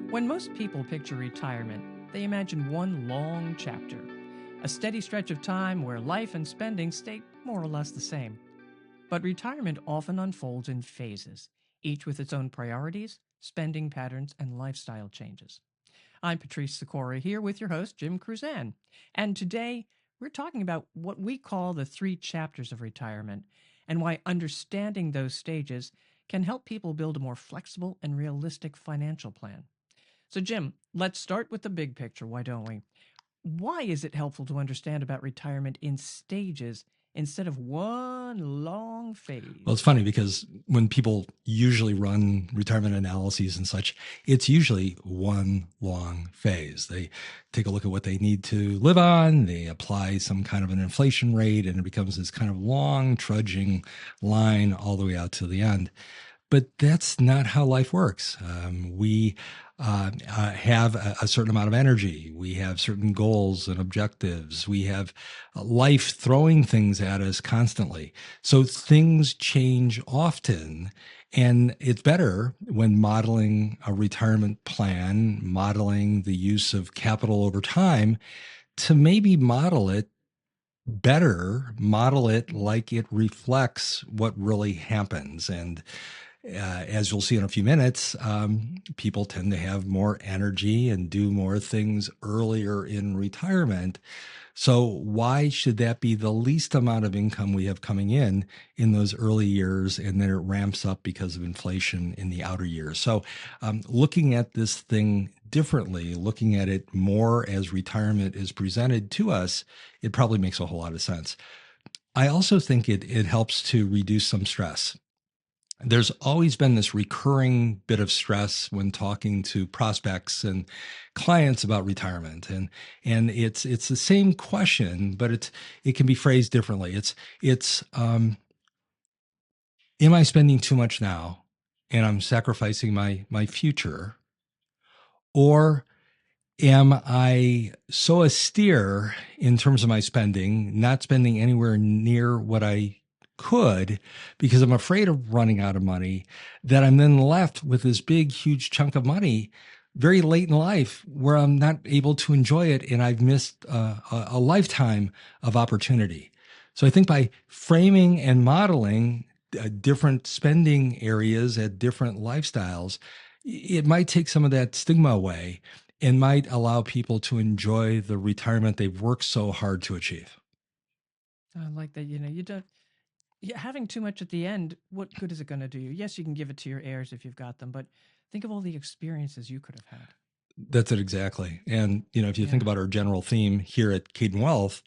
When most people picture retirement, they imagine one long chapter, a steady stretch of time where life and spending stay more or less the same. But retirement often unfolds in phases, each with its own priorities, spending patterns, and lifestyle changes. I'm Patrice Sikora here with your host, Jim Kruzan. And today, we're talking about what we call the three chapters of retirement and why understanding those stages can help people build a more flexible and realistic financial plan. So, Jim, let's start with the big picture, why don't we? Why is it helpful to understand about retirement in stages instead of one long Well, it's phase? funny because when people usually run retirement analyses and such, it's usually one long phase. They take a look at what they need to live on, they apply some kind of an inflation rate, and it becomes this kind of long, trudging line all the way out to the end. But that's not how life works. We have a certain amount of energy. We have certain goals and objectives. We have life throwing things at us constantly. So things change often. And it's better when modeling a retirement plan, modeling the use of capital over time, to maybe model it better, model it like it reflects what really happens. And as you'll see in a few minutes, people tend to have more energy and do more things earlier in retirement. So why should that be the least amount of income we have coming in those early years, and then it ramps up because of inflation in the outer years? So looking at this thing differently, looking at it more as retirement is presented to us, it probably makes a whole lot of sense. I also think it helps to reduce some stress. There's always been this recurring bit of stress when talking to prospects and clients about retirement, and it's the same question, but it can be phrased differently. It's am I spending too much now, and I'm sacrificing my future, or am I so austere in terms of my spending, not spending anywhere near what I could because I'm afraid of running out of money, that I'm then left with this big, huge chunk of money very late in life where I'm not able to enjoy it, and I've missed a lifetime of opportunity. So I think by framing and modeling different spending areas at different lifestyles, it might take some of that stigma away and might allow people to enjoy the retirement they've worked so hard to achieve. I like that, you don't, having too much at the end, what good is it going to do you? Yes, you can give it to your heirs if you've got them, but think of all the experiences you could have had. That's it exactly. And, if you think Yeah. about our general theme here at Kaydan Wealth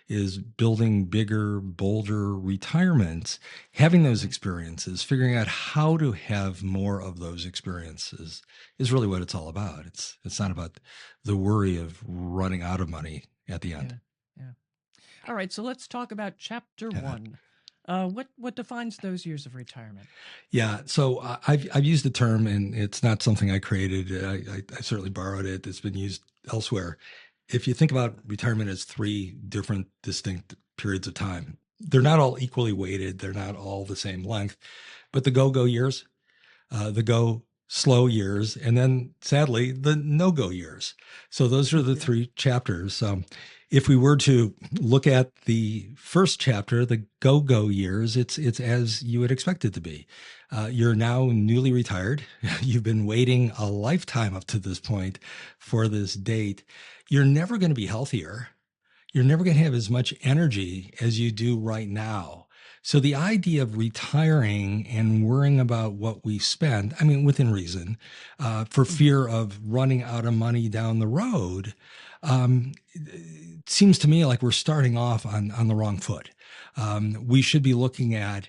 is building bigger, bolder retirements, having those Right. experiences, figuring out how to have more of those experiences is really what it's all about. It's not about the worry of running out of money at the end. Yeah. Yeah. All right. So let's talk about chapter one. What defines those years of retirement? Yeah, so I've used the term, and it's not something I created. I certainly borrowed it. It's been used elsewhere. If you think about retirement as three different distinct periods of time, they're not all equally weighted. They're not all the same length, but the go-go years, the go slow years, and then sadly the no-go years. So those are the Yeah. three chapters. If we were to look at the first chapter, the go-go years, it's as you would expect it to be. You're now newly retired. You've been waiting a lifetime up to this point for this date. You're never going to be healthier. You're never going to have as much energy as you do right now. So the idea of retiring and worrying about what we spend, I mean, within reason, for Hmm. fear of running out of money down the road, it seems to me like we're starting off on the wrong foot. We should be looking at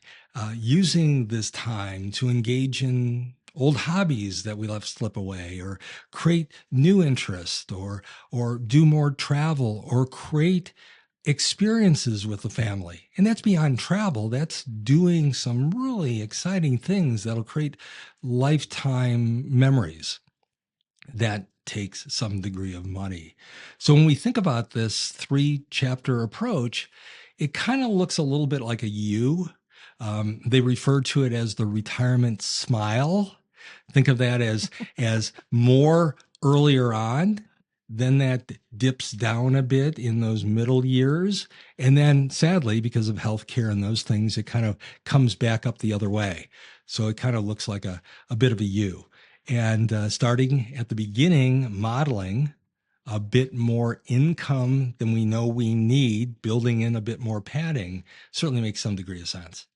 using this time to engage in old hobbies that we let slip away, or create new interest, or do more travel, or create experiences with the family. And that's beyond travel. That's doing some really exciting things that'll create lifetime memories. That takes some degree of money. So when we think about this three chapter approach, it kind of looks a little bit like a U. They refer to it as the retirement smile. Think of that as more earlier on, then that dips down a bit in those middle years. And then sadly, because of healthcare and those things, it kind of comes back up the other way. So it kind of looks like a bit of a U. And starting at the beginning, modeling a bit more income than we know we need, building in a bit more padding, certainly makes some degree of sense.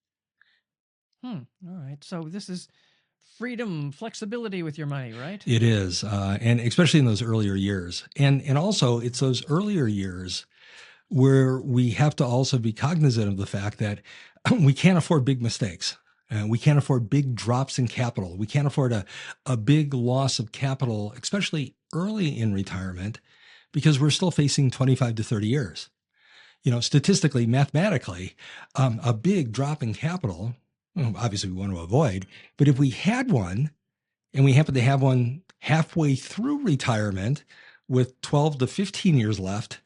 All right. So this is freedom, flexibility with your money, right? It is, and especially in those earlier years. And also, it's those earlier years where we have to also be cognizant of the fact that we can't afford big mistakes. We can't afford big drops in capital. We can't afford a big loss of capital, especially early in retirement, because we're still facing 25 to 30 years. Statistically, mathematically, a big drop in capital, obviously we want to avoid, but if we had one and we happen to have one halfway through retirement with 12 to 15 years left,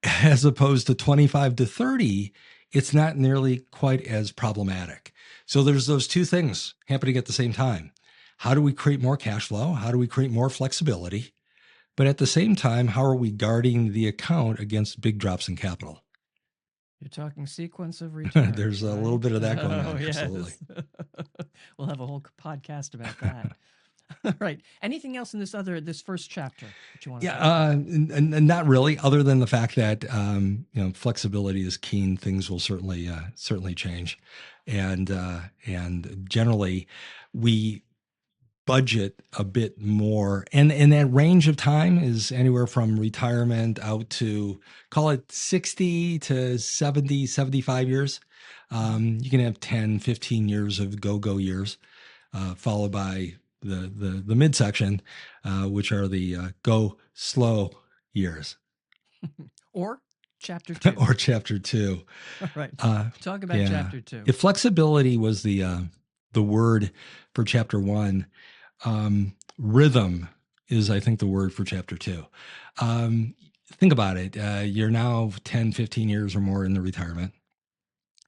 as opposed to 25 to 30, it's not nearly quite as problematic. So there's those two things happening at the same time. How do we create more cash flow? How do we create more flexibility? But at the same time, how are we guarding the account against big drops in capital? You're talking sequence of returns. There's a little bit of that going on. Yes. Absolutely. We'll have a whole podcast about that. All right. Anything else in this first chapter that you want to? Yeah, not really. Other than the fact that flexibility is keen. Things will certainly change, and generally we budget a bit more, and that range of time is anywhere from retirement out to, call it 60 to 70, 75 years. You can have 10, 15 years of go years, followed by the midsection, which are the go slow years. Or chapter 2. Or chapter 2. All right. Talk about chapter 2. If flexibility was the word for chapter 1, rhythm is, I think, the word for chapter 2. Think about it. You're now 10, 15 years or more in the retirement.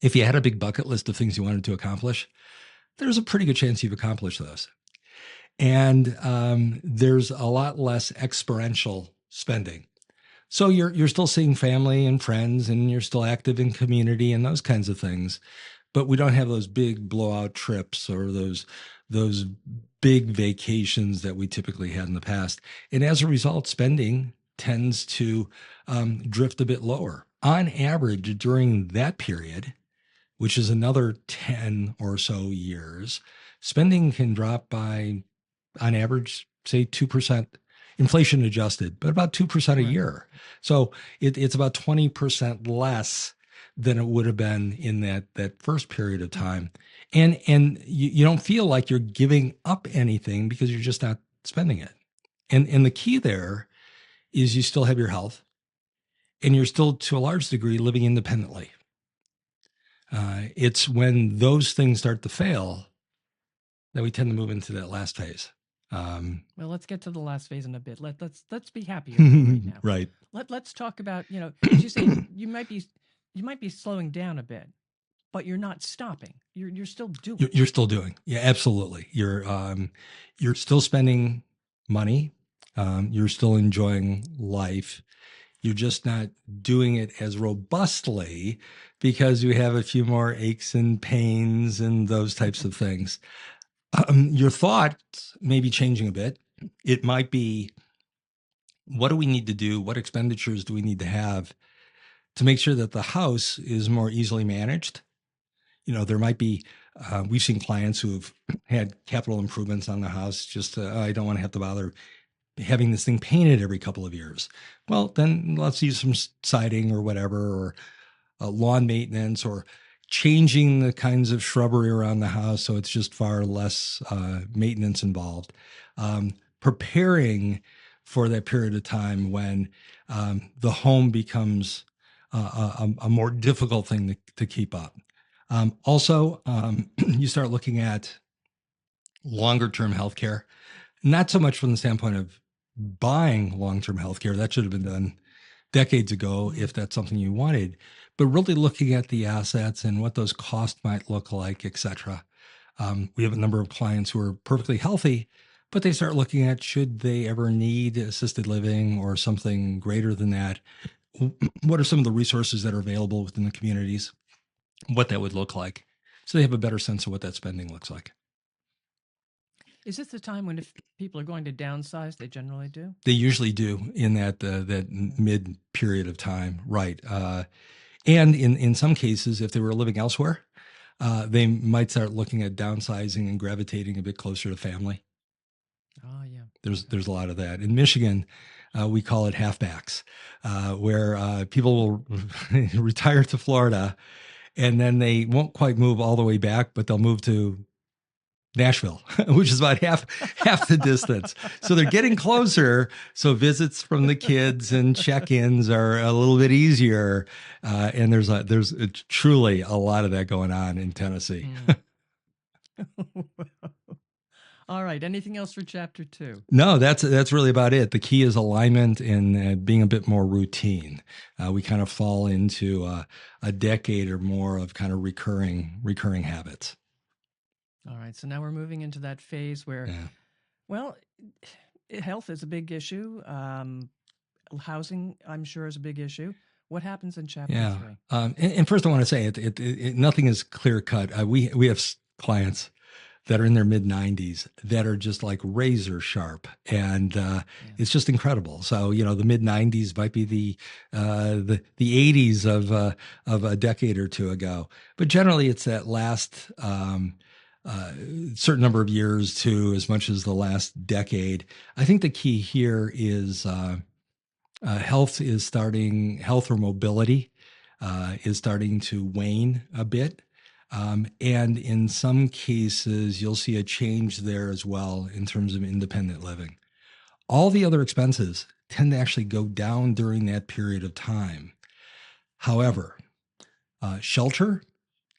If you had a big bucket list of things you wanted to accomplish, there's a pretty good chance you've accomplished those. And there's a lot less experiential spending. So you're still seeing family and friends, and you're still active in community and those kinds of things. But we don't have those big blowout trips or those big vacations that we typically had in the past. And as a result, spending tends to drift a bit lower. On average, during that period, which is another 10 or so years, spending can drop by, on average, say 2%, inflation adjusted, but about 2% a year. So it's about 20% less than it would have been in that first period of time. And you don't feel like you're giving up anything because you're just not spending it. And the key there is you still have your health, and you're still, to a large degree, living independently. It's when those things start to fail that we tend to move into that last phase. Well, let's get to the last phase in a bit. Let's be happier right now. Right. Let's talk about, as you say, you might be slowing down a bit, but you're not stopping. You're still doing. You're still doing. Yeah, absolutely. You're still spending money. You're still enjoying life. You're just not doing it as robustly because you have a few more aches and pains and those types of things. Your thoughts may be changing a bit. It might be, what do we need to do? What expenditures do we need to have to make sure that the house is more easily managed? There might be, we've seen clients who have had capital improvements on the house. Just, I don't want to have to bother having this thing painted every couple of years. Well, then let's use some siding or whatever, or lawn maintenance, or changing the kinds of shrubbery around the house so it's just far less maintenance involved. Preparing for that period of time when the home becomes a more difficult thing to keep up. Also, you start looking at longer-term healthcare, not so much from the standpoint of buying long-term healthcare. That should have been done decades ago if that's something you wanted, but really looking at the assets and what those costs might look like, et cetera. We have a number of clients who are perfectly healthy, but they start looking at should they ever need assisted living or something greater than that. What are some of the resources that are available within the communities? What that would look like. So they have a better sense of what that spending looks like. Is this the time when if people are going to downsize, they generally do? They usually do in that mid period of time, right? And in some cases, if they were living elsewhere, they might start looking at downsizing and gravitating a bit closer to family. Oh, yeah. There's a lot of that. In Michigan, we call it halfbacks, where people will retire to Florida, and then they won't quite move all the way back, but they'll move to Nashville, which is about half the distance. So they're getting closer. So visits from the kids and check-ins are a little bit easier. And there's truly a lot of that going on in Tennessee. All right. Anything else for chapter 2? No, that's really about it. The key is alignment and being a bit more routine. We kind of fall into a decade or more of kind of recurring habits. All right. So now we're moving into that phase where, well, health is a big issue. Housing, I'm sure, is a big issue. What happens in chapter 3? And first, I want to say nothing is clear cut. We have clients that are in their mid 90s that are just like razor sharp, and it's just incredible. So the mid 90s might be the 80s of a decade or two ago, but generally it's that last certain number of years to as much as the last decade. I think the key here is health or mobility is starting to wane a bit. And in some cases, you'll see a change there as well in terms of independent living. All the other expenses tend to actually go down during that period of time. However, shelter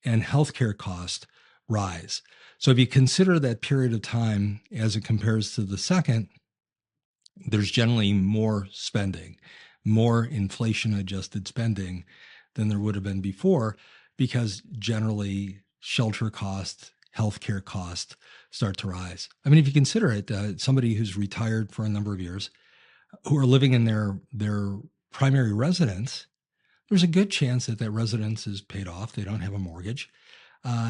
and healthcare costs rise. So if you consider that period of time as it compares to the second, there's generally more spending, more inflation-adjusted spending than there would have been before, because generally shelter costs, healthcare costs start to rise. I mean, if you consider it, somebody who's retired for a number of years, who are living in their primary residence, there's a good chance that residence is paid off. They don't have a mortgage.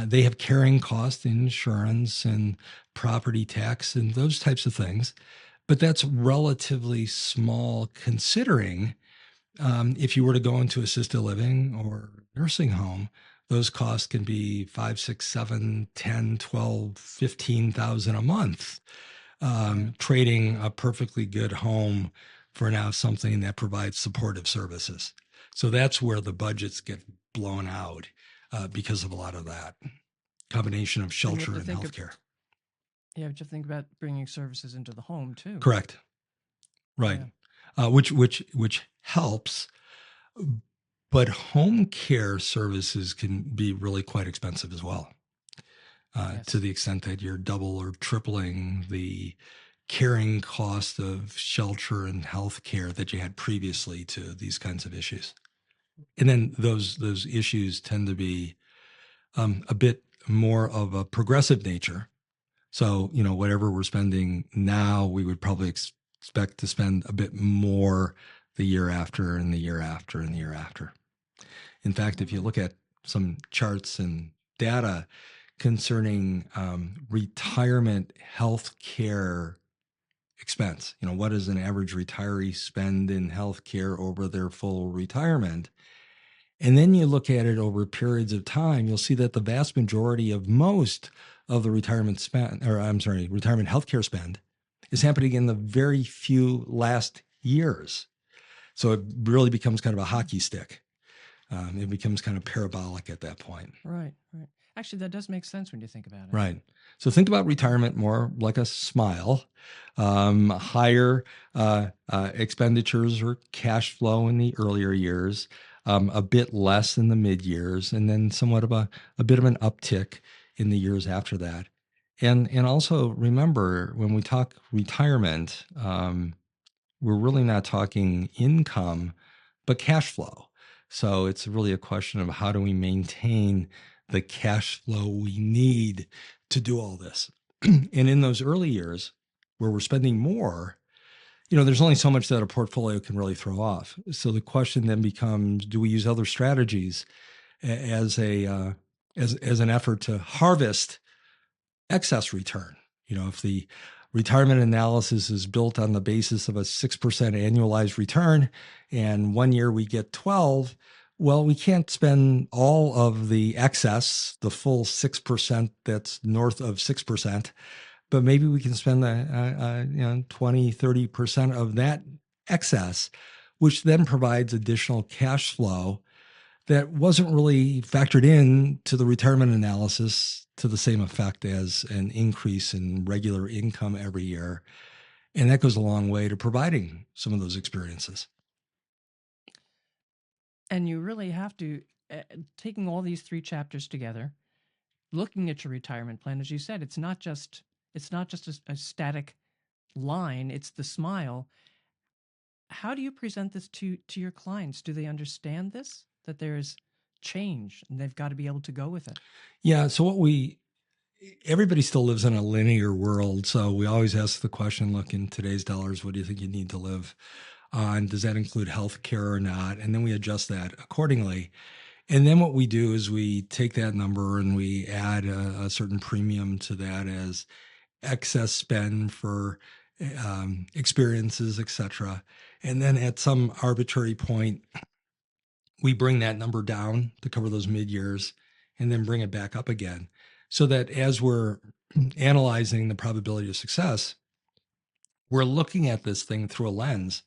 They have carrying costs, insurance, and property tax, and those types of things. But that's relatively small considering if you were to go into assisted living or nursing home, those costs can be 5, 6, 7, 10, 12, 15,000 a month. Trading a perfectly good home for now something that provides supportive services. So that's where the budgets get blown out because of a lot of that combination of shelter and healthcare. You have to think about bringing services into the home too. Correct. Right. Yeah. Which helps, but home care services can be really quite expensive as well. To the extent that you're double or tripling the carrying cost of shelter and health care that you had previously to these kinds of issues. And then those issues tend to be a bit more of a progressive nature. So, whatever we're spending now, we would probably expect to spend a bit more the year after and the year after and the year after. In fact, if you look at some charts and data concerning retirement health care expense, what does an average retiree spend in health care over their full retirement? And then you look at it over periods of time, you'll see that the vast majority of most of the retirement healthcare spend is happening in the very few last years. So it really becomes kind of a hockey stick. It becomes kind of parabolic at that point. Right. Actually, that does make sense when you think about it. Right. So think about retirement more like a smile. Higher expenditures or cash flow in the earlier years, a bit less in the mid years, and then somewhat of a bit of an uptick in the years after that. And also remember, when we talk retirement, we're really not talking income, but cash flow. So it's really a question of how do we maintain the cash flow we need to do all this. And in those early years where we're spending more, there's only so much that a portfolio can really throw off. So the question then becomes, do we use other strategies as an effort to harvest excess return? If the retirement analysis is built on the basis of a 6% annualized return and 1 year we get 12, well, we can't spend all of the excess, the full 6% that's north of 6%, but maybe we can spend 20, 30% of that excess, which then provides additional cash flow that wasn't really factored in to the retirement analysis to the same effect as an increase in regular income every year. And that goes a long way to providing some of those experiences. And you really have to, taking all these 3 chapters together, looking at your retirement plan, as you said, it's not just a static line, it's the smile. How do you present this to your clients? Do they understand this, that there's change and they've got to be able to go with it? Yeah. So everybody still lives in a linear world. So we always ask the question, look, in today's dollars, what do you think you need to live on? Does that include health care or not? And then we adjust that accordingly. And then what we do is we take that number and we add a certain premium to that as excess spend for experiences, et cetera. And then at some arbitrary point, we bring that number down to cover those mid-years and then bring it back up again. So that as we're analyzing the probability of success, we're looking at this thing through a lens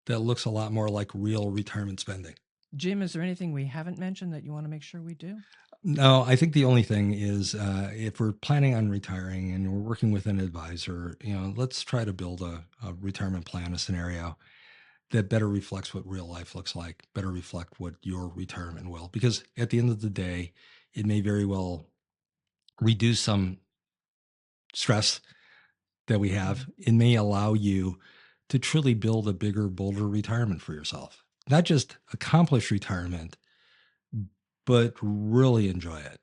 that looks a lot more like real retirement spending. Jim, is there anything we haven't mentioned that you want to make sure we do? No, I think the only thing is if we're planning on retiring and we're working with an advisor, let's try to build a retirement plan, a scenario that better reflects what real life looks like, better reflect what your retirement will. Because at the end of the day, it may very well reduce some stress that we have. It may allow you to truly build a bigger, bolder retirement for yourself. Not just accomplish retirement, but really enjoy it.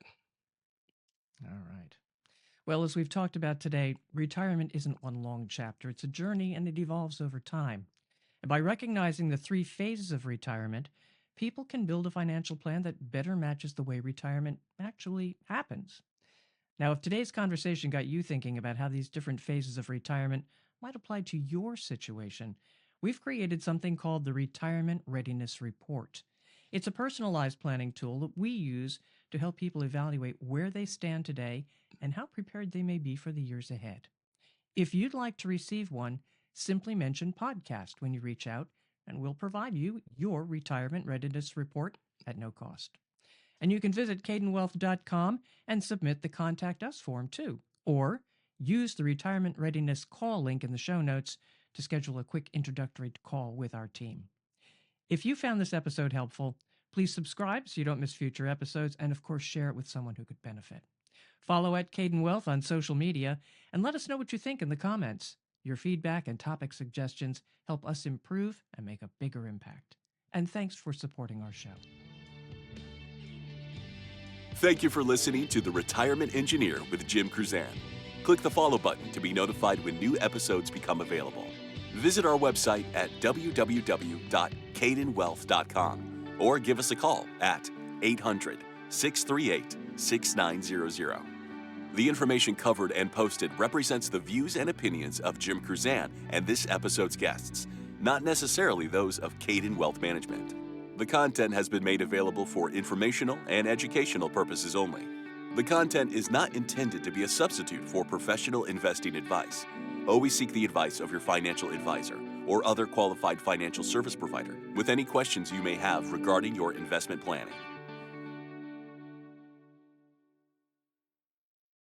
All right. Well, as we've talked about today, retirement isn't one long chapter. It's a journey and it evolves over time. And by recognizing the 3 phases of retirement, people can build a financial plan that better matches the way retirement actually happens. Now, if today's conversation got you thinking about how these different phases of retirement might apply to your situation, we've created something called the Retirement Readiness Report. It's a personalized planning tool that we use to help people evaluate where they stand today and how prepared they may be for the years ahead. If you'd like to receive one, simply mention podcast when you reach out, and we'll provide you your Retirement Readiness Report at no cost. And you can visit kaydanwealth.com and submit the Contact Us form too, or use the Retirement Readiness Call link in the show notes to schedule a quick introductory call with our team. If you found this episode helpful, please subscribe so you don't miss future episodes, and of course share it with someone who could benefit. Follow at Kaydan Wealth on social media and let us know what you think in the comments. Your feedback and topic suggestions help us improve and make a bigger impact. And thanks for supporting our show. Thank you for listening to The Retirement Engineer with Jim Kruzan. Click the follow button to be notified when new episodes become available. Visit our website at www.kaydanwealth.com or give us a call at 800-638-6900. The information covered and posted represents the views and opinions of Jim Kruzan and this episode's guests, not necessarily those of Kaydan Wealth Management. The content has been made available for informational and educational purposes only. The content is not intended to be a substitute for professional investing advice. Always seek the advice of your financial advisor or other qualified financial service provider with any questions you may have regarding your investment planning.